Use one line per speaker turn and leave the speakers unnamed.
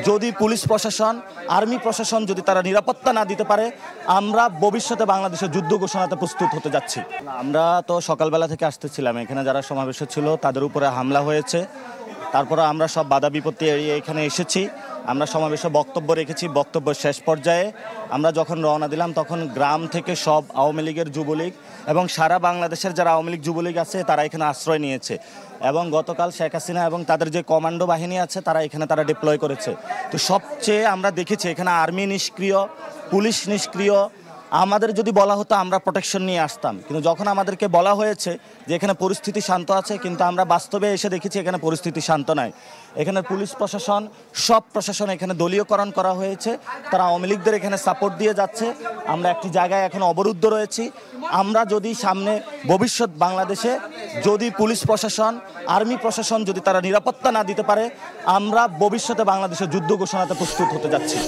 যদি পুলিশ প্রশাসন, আর্মি প্রশাসন যদি তারা নিরাপত্তা না দিতে পারে, আমরা ভবিষ্যতে বাংলাদেশের যুদ্ধ ঘোষণাতে প্রস্তুত হতে যাচ্ছি। আমরা তো সকালবেলা থেকে আসতেছিলাম, এখানে যারা সমাবেশ ছিল তাদের উপরে হামলা হয়েছে। তারপরে আমরা সব বাধা বিপত্তি এড়িয়ে এখানে এসেছি। আমরা সমাবেশে বক্তব্য রেখেছি। বক্তব্য শেষ পর্যায়ে আমরা যখন রওনা দিলাম তখন গ্রাম থেকে সব আওয়ামী লীগের, যুবলীগ এবং সারা বাংলাদেশের যারা আওয়ামী লীগ, যুবলীগ আছে তারা এখানে আশ্রয় নিয়েছে। এবং গতকাল শেখ হাসিনা এবং তাদের যে কমান্ডো বাহিনী আছে তারা এখানে ডিপ্লয় করেছে। তো সবচেয়ে আমরা দেখেছি এখানে আর্মি নিষ্ক্রিয়, পুলিশ নিষ্ক্রিয়। আমাদের যদি বলা হতো আমরা প্রোটেকশন নিয়ে আসতাম, কিন্তু যখন আমাদেরকে বলা হয়েছে যে এখানে পরিস্থিতি শান্ত আছে, কিন্তু আমরা বাস্তবে এসে দেখেছি এখানে পরিস্থিতি শান্ত নয়। এখানে পুলিশ প্রশাসন, সব প্রশাসন এখানে দলীয়করণ করা হয়েছে। তারা আওয়ামী লীগদের এখানে সাপোর্ট দিয়ে যাচ্ছে। আমরা একটি জায়গায় এখন অবরুদ্ধ রয়েছি। আমরা যদি সামনে ভবিষ্যৎ বাংলাদেশে যদি পুলিশ প্রশাসন, আর্মি প্রশাসন যদি তারা নিরাপত্তা না দিতে পারে, আমরা ভবিষ্যতে বাংলাদেশের যুদ্ধ ঘোষণাতে প্রস্তুত হতে যাচ্ছি।